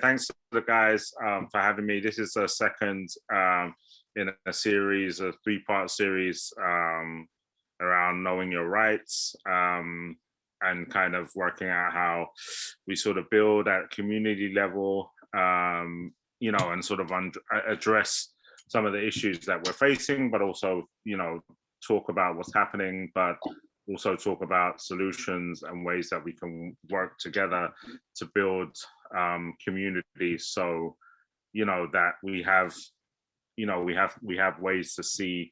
Thanks to the guys for having me. This is the second in a series, a three-part series around knowing your rights and kind of working out how we sort of build at community level, and sort of address some of the issues that we're facing, but also, talk about what's happening, but also talk about solutions and ways that we can work together to build communities. So, that we have ways to see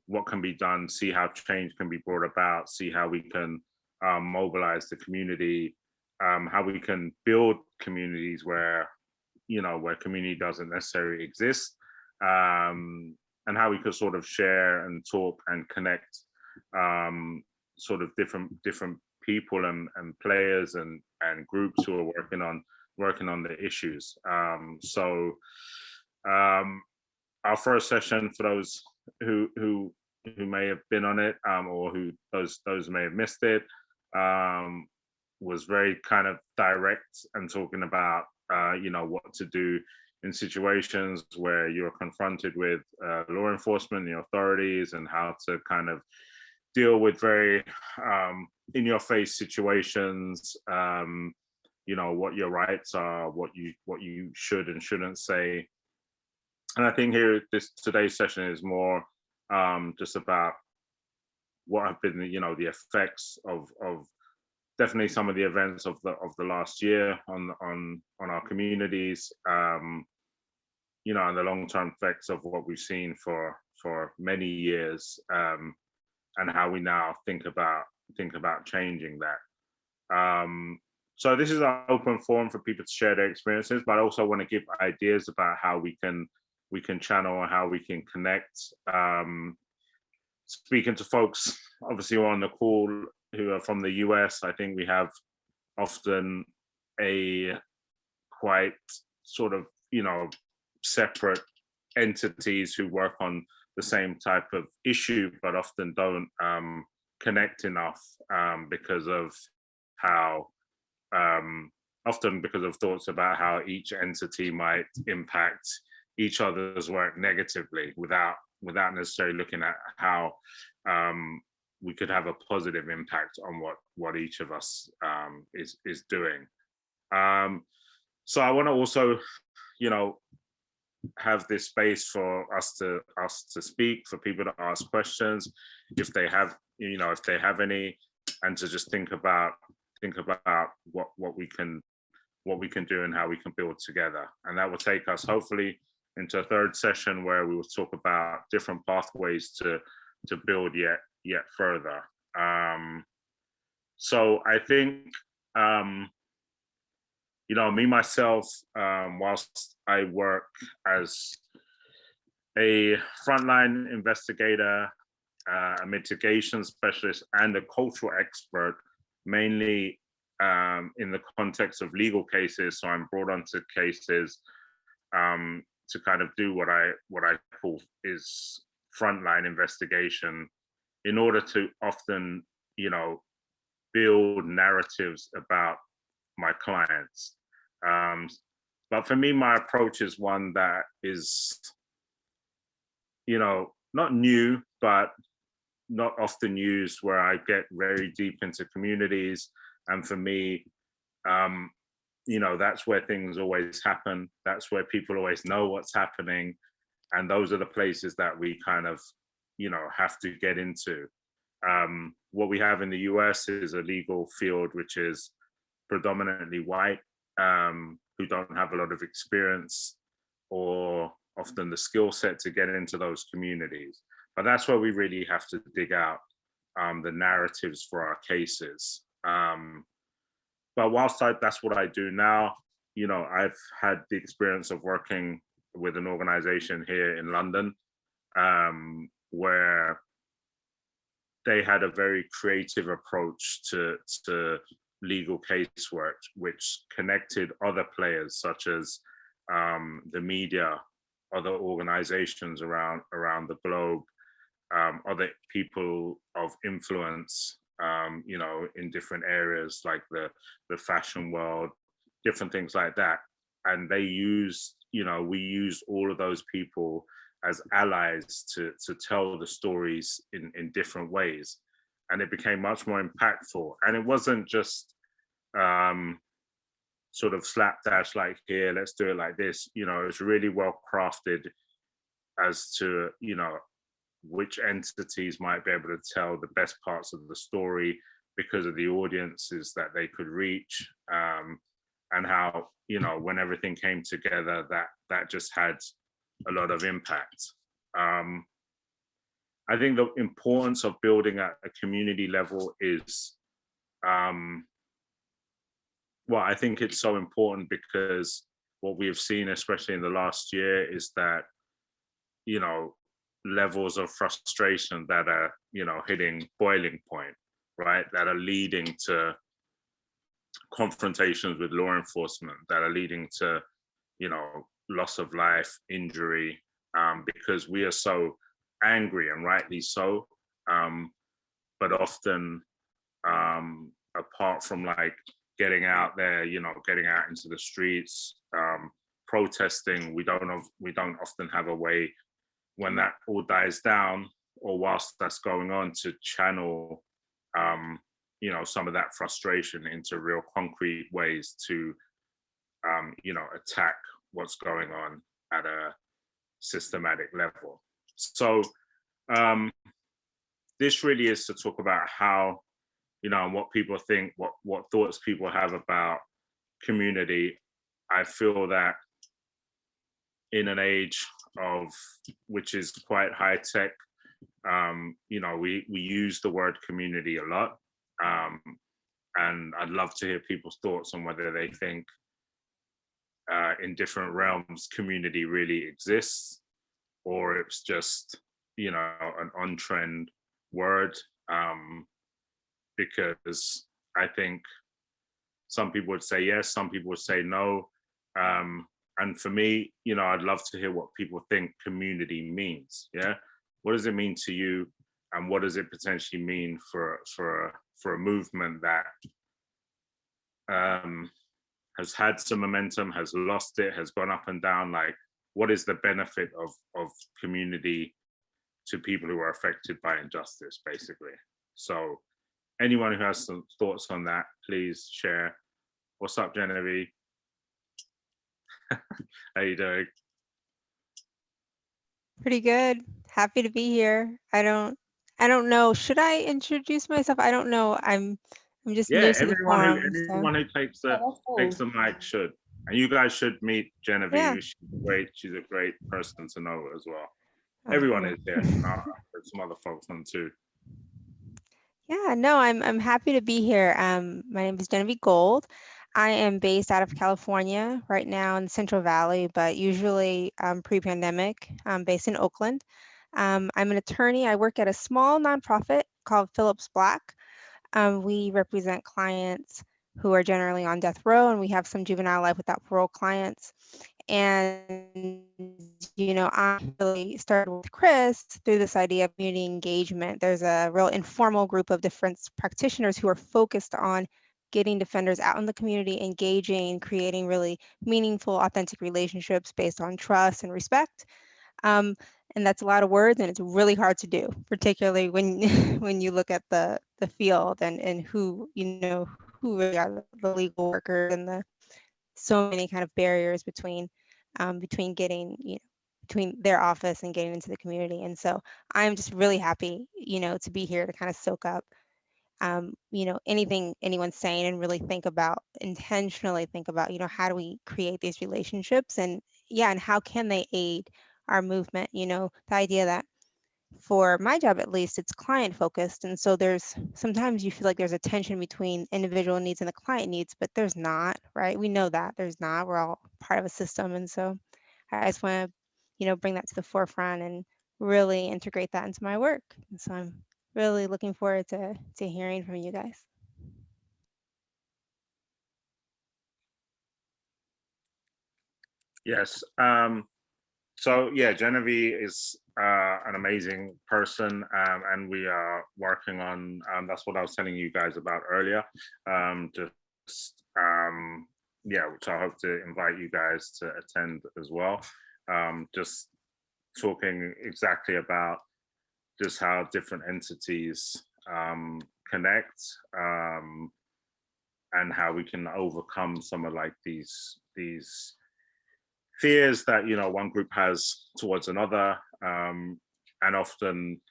what can be done, see how change can be brought about, see how we can mobilize the community, how we can build communities where community doesn't necessarily exist, and how we could sort of share and talk and connect sort of different people and players and groups who are working on the issues. Our first session, for those who may have been on it, or who those may have missed it, was very kind of direct and talking about what to do in situations where you're confronted with law enforcement, the authorities, and how to kind of deal with very in your face situations, what your rights are, what you should and shouldn't say. And I think today's session is more just about what have been the effects of definitely some of the events of the last year on our communities, and the long-term effects of what we've seen for many years, and how we now think about changing that. So this is an open forum for people to share their experiences, but I also want to give ideas about how we can channel and how we can connect. Speaking to folks, obviously, who are on the call who are from the US, I think we have often a quite sort of, separate entities who work on the same type of issue, but often don't connect enough because of how, often because of thoughts about how each entity might impact each other's work negatively without necessarily looking at how we could have a positive impact on what each of us is doing. So I want to also, have this space for us to speak, for people to ask questions if they have any, and to just think about what we can do and how we can build together. And that will take us hopefully into a third session where we will talk about different pathways to build yet further. So I think me myself, whilst I work as a frontline investigator, a mitigation specialist, and a cultural expert, mainly in the context of legal cases. So I'm brought onto cases to kind of do what I call is frontline investigation, in order to often, build narratives about my clients. But for me, my approach is one that is, not new, but not often used, where I get very deep into communities. And for me, that's where things always happen. That's where people always know what's happening. And those are the places that we kind of, have to get into. What we have in the US is a legal field which is predominantly white, who don't have a lot of experience or often the skill set to get into those communities. But that's where we really have to dig out the narratives for our cases. But whilst that's what I do now, I've had the experience of working with an organization here in London, where they had a very creative approach to legal casework, which connected other players such as the media, other organizations around the globe, other people of influence, in different areas like the fashion world, different things like that. and they used, we used all of those people as allies to tell the stories in different ways, and it became much more impactful. And it wasn't just um, sort of slapdash like, here, let's do it like this. It's really well crafted as to which entities might be able to tell the best parts of the story because of the audiences that they could reach, and how when everything came together, that just had a lot of impact. I think the importance of building at a community level is, well, I think it's so important because what we have seen, especially in the last year, is that levels of frustration that are hitting boiling point, right, that are leading to confrontations with law enforcement, that are leading to loss of life, injury, because we are so angry, and rightly so, but often, apart from like getting out there, getting out into the streets, protesting, we don't often have a way, when that all dies down or whilst that's going on, to channel some of that frustration into real concrete ways to attack what's going on at a systematic level. So this really is to talk about how, and what people think, what thoughts people have about community. I feel that in an age of, which is quite high tech, we use the word community a lot, and I'd love to hear people's thoughts on whether they think in different realms community really exists, or it's just an on-trend word, because I think some people would say yes, some people would say no. And for me, I'd love to hear what people think community means. Yeah, what does it mean to you, and what does it potentially mean for a movement that has had some momentum, has lost it, has gone up and down? Like, what is the benefit of community to people who are affected by injustice, basically? So anyone who has some thoughts on that, please share. What's up, Genevieve? How you doing? Pretty good. Happy to be here. I don't know. Should I introduce myself? I don't know. I'm just Yeah, new to the forum. So everyone who takes the mic should. And you guys should meet yeah. Genevieve. She's great. She's a great person to know as well. Oh, Everyone cool. is there. There's some other folks on too. Yeah, no, I'm happy to be here. My name is Genevieve Gold. I am based out of California right now in the Central Valley, but usually pre-pandemic, I'm based in Oakland. I'm an attorney. I work at a small nonprofit called Phillips Black. We represent clients who are generally on death row, and we have some juvenile life without parole clients. And, I really started with Chris through this idea of community engagement. There's a real informal group of different practitioners who are focused on getting defenders out in the community, engaging, creating really meaningful, authentic relationships based on trust and respect. And that's a lot of words, and it's really hard to do, particularly when when you look at the field and who who really are the legal workers, and the so many kind of barriers between getting between their office and getting into the community. And so I'm just really happy to be here to kind of soak up anything anyone's saying, and really intentionally think about how do we create these relationships, and and how can they aid our movement. The idea that, for my job at least, it's client focused, and so there's sometimes you feel like there's a tension between individual needs and the client needs, but there's not, right? We know that there's not. We're all part of a system. And so I just want to bring that to the forefront and really integrate that into my work. And so I'm really looking forward to hearing from you guys. Yes. So yeah, Genevieve is an amazing person, and we are working on. That's what I was telling you guys about earlier. Just yeah, which I hope to invite you guys to attend as well. Just talking exactly about just how different entities connect, and how we can overcome some of like these fears that one group has towards another, and often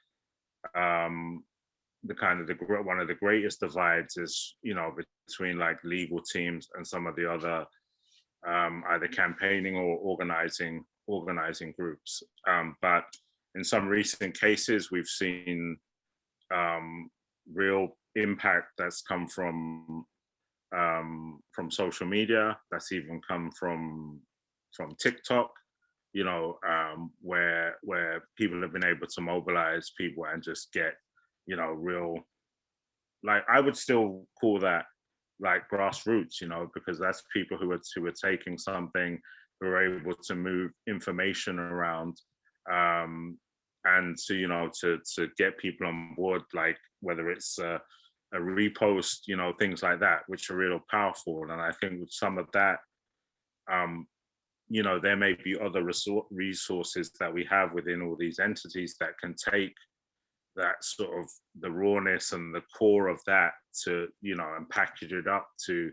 the kind of one of the greatest divides is between like legal teams and some of the other either campaigning or organizing groups. But in some recent cases, we've seen real impact that's come from social media. That's even come from TikTok. Where people have been able to mobilize people and just get real, like I would still call that like grassroots, because that's people who are taking something, who are able to move information around, and to get people on board, like whether it's a repost, things like that, which are real powerful. And I think with some of that, there may be other resources that we have within all these entities that can take that sort of the rawness and the core of that to and package it up to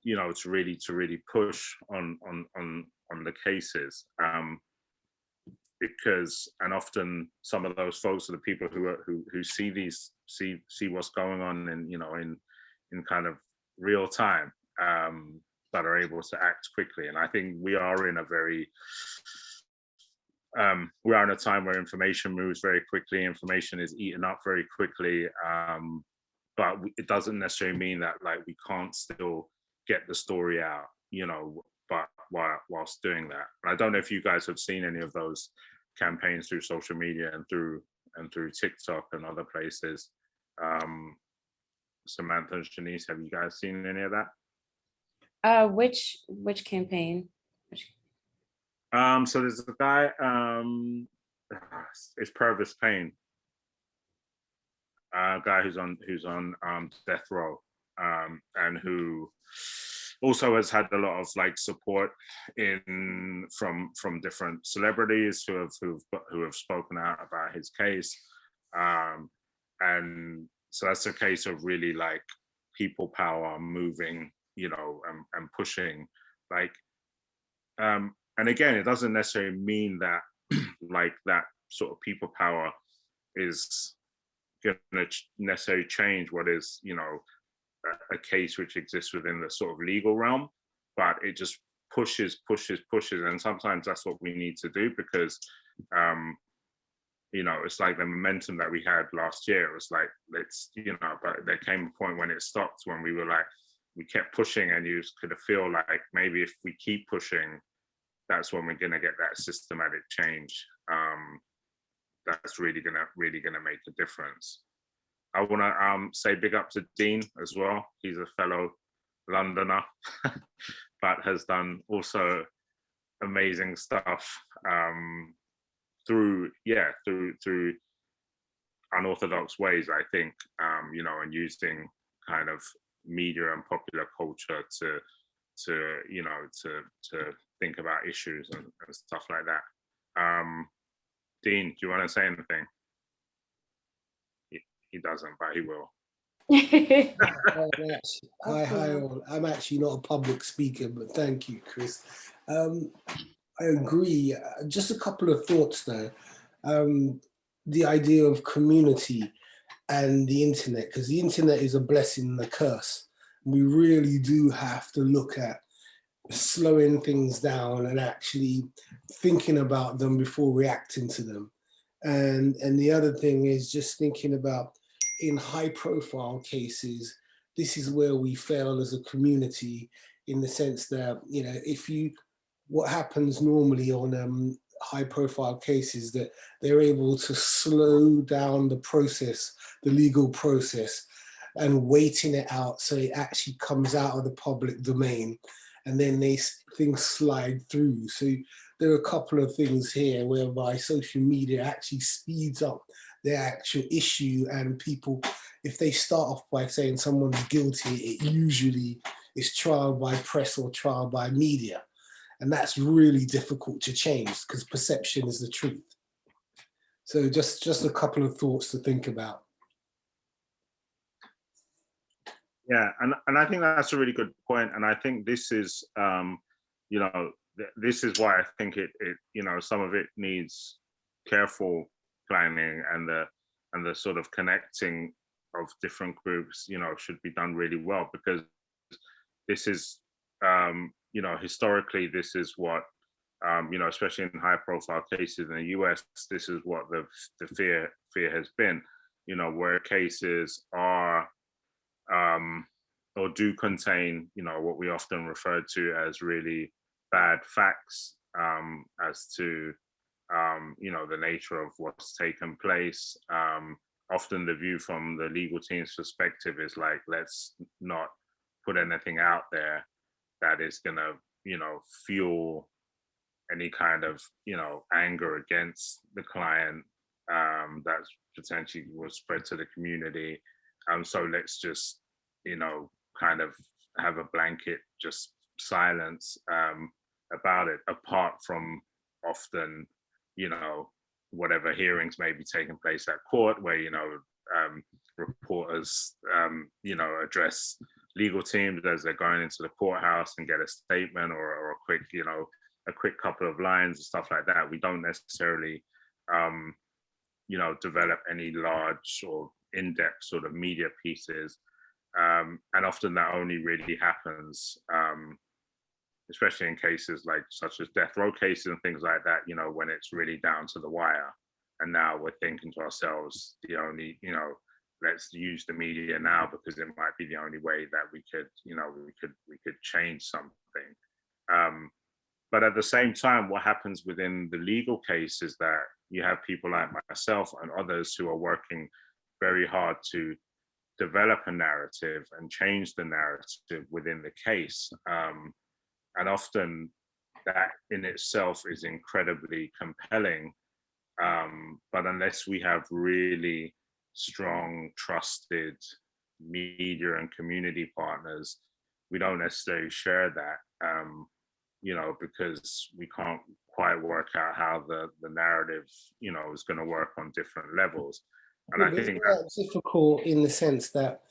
to really push on the cases, because and often some of those folks are the people who see what's going on in kind of real time, but are able to act quickly. And I think we are in a very we are in a time where information moves very quickly, information is eaten up very quickly, but it doesn't necessarily mean that like we can't still get the story out, but whilst doing that. And I don't know if you guys have seen any of those campaigns through social media and through TikTok and other places. Samantha and Shanice, have you guys seen any of that? Which campaign? So there's a guy, it's Purvis Payne, a guy who's on death row, and who also has had a lot of like support from different celebrities who have spoken out about his case, and so that's a case of really like people power moving, and pushing, like, and again, it doesn't necessarily mean that like that sort of people power is going to necessarily change what is, a case which exists within the sort of legal realm, but it just pushes. And sometimes that's what we need to do, because, it's like the momentum that we had last year. It was like, but there came a point when it stopped, when we were like, we kept pushing, and you could feel like maybe if we keep pushing, that's when we're going to get that systematic change. That's really gonna make a difference. I want to say big up to Dean as well. He's a fellow Londoner, but has done also amazing stuff through unorthodox ways, I think, and using kind of media and popular culture to think about issues and stuff like that. Dean, do you want to say anything? He doesn't, but he will. Hi all. I'm actually not a public speaker, but thank you, Chris. I agree. Just a couple of thoughts though. The idea of community and the internet, because the internet is a blessing and a curse. We really do have to look at slowing things down and actually thinking about them before reacting to them. And the other thing is just thinking about, in high profile cases, this is where we fail as a community, in the sense that, what happens normally on high profile cases, that they're able to slow down the process, the legal process, and waiting it out so it actually comes out of the public domain, and then things slide through. So there are a couple of things here whereby social media actually speeds up the actual issue, and people, if they start off by saying someone's guilty, it usually it's trial by press or trial by media. And that's really difficult to change because perception is the truth. So just a couple of thoughts to think about. Yeah, and I think that's a really good point. And I think this is, you know, this is why I think it you know, some of it needs careful planning, and the sort of connecting of different groups, you know, should be done really well, because this is, you know, historically, this is what, you know, especially in high profile cases in the US, this is what the fear has been, you know, where cases are, or do contain, you know, what we often refer to as really bad facts, as to, you know, the nature of what's taken place. Often the view from the legal team's perspective is like, let's not put anything out there that is gonna, you know, fuel any kind of, you know, anger against the client, that potentially will spread to the community. So let's just, you know, kind of have a blanket just silence, about it, apart from often, you know, whatever hearings may be taking place at court, where, you know, reporters, you know, address legal teams as they're going into the courthouse and get a statement, or a quick, you know, a quick couple of lines and stuff like that. We don't necessarily, you know, develop any large or in-depth sort of media pieces. And often that only really happens, especially in cases like such as death row cases and things like that, you know, when it's really down to the wire. And now we're thinking to ourselves, the only, you know, let's use the media now because it might be the only way that we could, you know, we could change something. But at the same time, what happens within the legal case is that you have people like myself and others who are working very hard to develop a narrative and change the narrative within the case. And often that in itself is incredibly compelling. But unless we have really strong, trusted media and community partners, we don't necessarily share that, you know, because we can't quite work out how the narrative, you know, is going to work on different levels. And I think that's difficult in the sense that,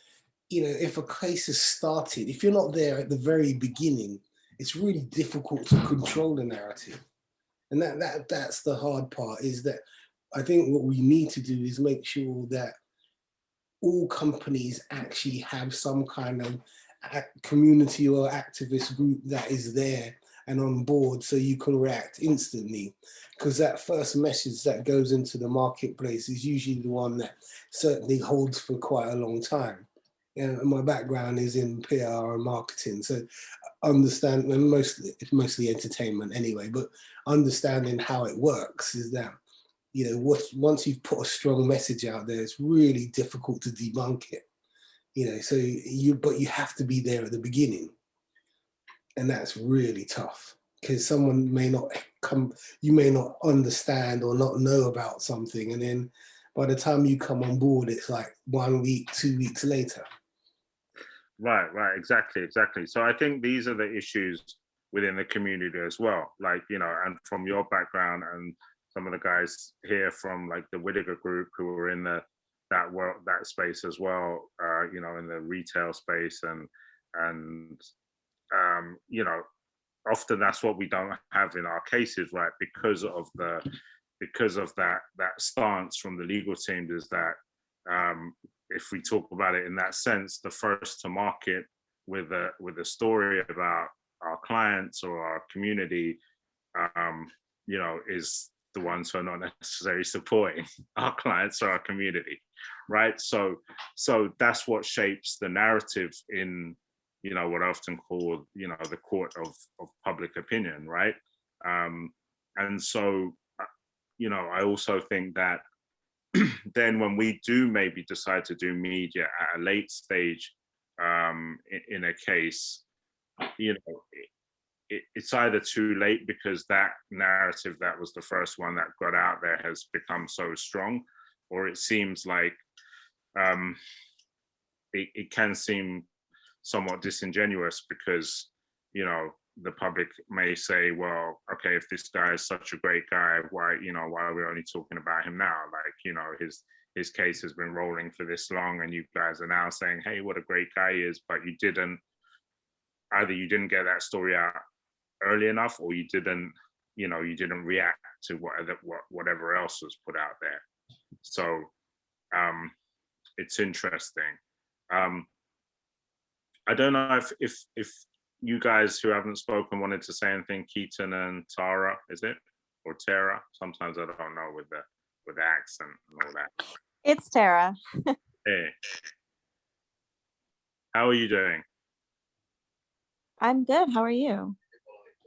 you know, if a case has started, if you're not there at the very beginning, it's really difficult to control the narrative. And that's the hard part, is that I think what we need to do is make sure that all companies actually have some kind of community or activist group that is there and on board, so you can react instantly. Because that first message that goes into the marketplace is usually the one that certainly holds for quite a long time. You know, my background is in PR and marketing, so understand, and it's mostly entertainment anyway, but understanding how it works is that, you know, once you've put a strong message out there, it's really difficult to debunk it. You know, so but you have to be there at the beginning. And that's really tough, because someone may not you may not understand or not know about something. And then by the time you come on board, it's like 1 week, 2 weeks later. Right, exactly. So I think these are the issues within the community as well. Like, you know, and from your background and some of the guys here from like the Whitaker Group who are in that space as well, you know, in the retail space, and you know, often that's what we don't have in our cases, right? Because of that stance from the legal team, is that, if we talk about it in that sense, the first to market with a story about our clients or our community, you know, is the ones who are not necessarily supporting our clients or our community, right? So that's what shapes the narrative in, you know, what I often call, you know, the court of public opinion, right? And so, you know, I also think that then when we do maybe decide to do media at a late stage, in a case, you know, it's either too late because that narrative that was the first one that got out there has become so strong, or it seems like, it can seem somewhat disingenuous because, you know, the public may say, well, okay, if this guy is such a great guy, why, you know, why are we only talking about him now? Like, you know, his case has been rolling for this long, and you guys are now saying, hey, what a great guy he is, but you didn't, either you didn't get that story out early enough, or you didn't, you know, you didn't react to whatever else was put out there. So it's interesting. I don't know if you guys who haven't spoken wanted to say anything. Keaton and Tara, is it, or Tara? Sometimes I don't know with the accent and all that. It's Tara. Hey, how are you doing? I'm good. How are you?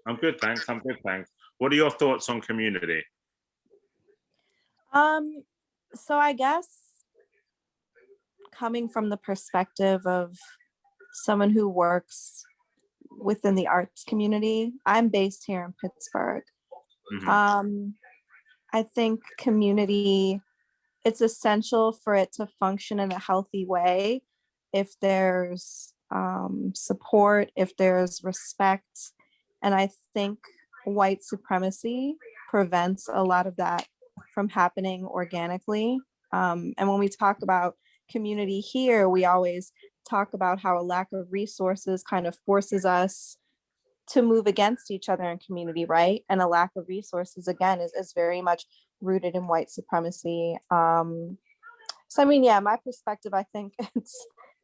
I'm good, thanks. I'm good, thanks. What are your thoughts on community? So I guess coming from the perspective of someone who works within the arts community, I'm based here in Pittsburgh. Mm-hmm. I think community, it's essential for it to function in a healthy way if there's support, if there's respect. And I think white supremacy prevents a lot of that from happening organically. And when we talk about community here, we always talk about how a lack of resources kind of forces us to move against each other in community, right? And a lack of resources, again, is very much rooted in white supremacy. So I mean, yeah, my perspective, I think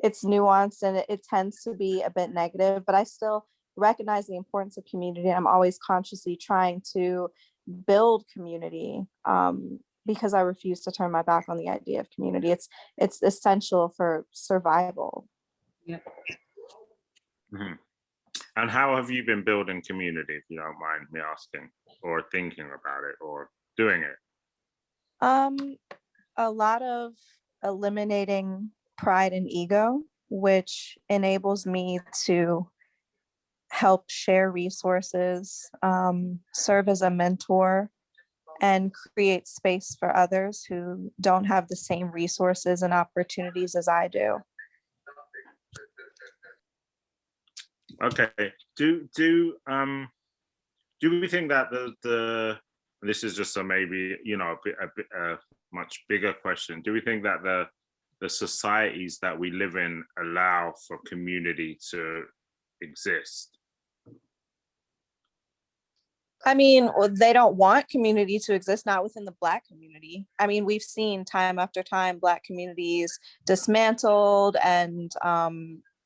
it's nuanced, and it tends to be a bit negative, but I still recognize the importance of community. I'm always consciously trying to build community, because I refuse to turn my back on the idea of community. It's essential for survival. Yep. Mm-hmm. And how have you been building community, if you don't mind me asking, or thinking about it, or doing it? A lot of eliminating pride and ego, which enables me to help share resources, serve as a mentor, and create space for others who don't have the same resources and opportunities as I do. Okay. Do we think that this is just a maybe, you know, a much bigger question. Do we think that the societies that we live in allow for community to exist? I mean, they don't want community to exist, not within the Black community. I mean, we've seen time after time Black communities dismantled and,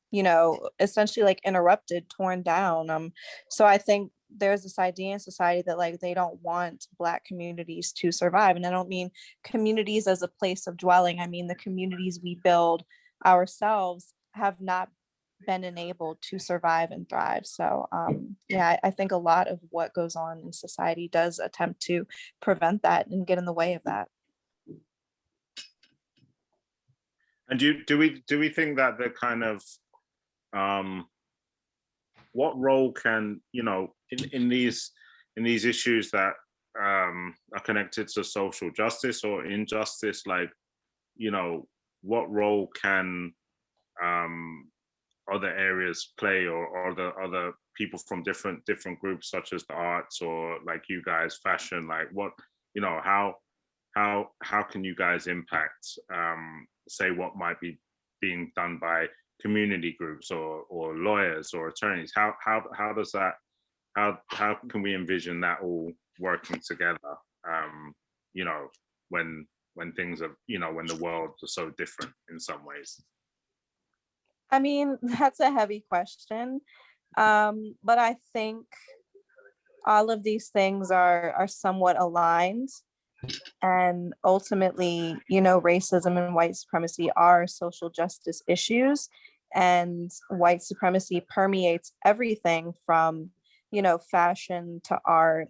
you know, essentially like interrupted, torn down. So I think there's this idea in society that like they don't want Black communities to survive. And I don't mean communities as a place of dwelling. I mean, the communities we build ourselves have not been enabled to survive and thrive. So yeah, I think a lot of what goes on in society does attempt to prevent that and get in the way of that. And do we think that the kind of what role can, you know, in these issues that are connected to social justice or injustice, like, you know, what role can other areas play, or the other people from different groups, such as the arts, or like you guys, fashion, like what, you know, how can you guys impact, say, what might be being done by community groups or lawyers or attorneys? How does that, how can we envision that all working together, you know, when things are, you know, when the world is so different in some ways? I mean, that's a heavy question. But I think all of these things are somewhat aligned. And ultimately, you know, racism and white supremacy are social justice issues. And white supremacy permeates everything from, you know, fashion to art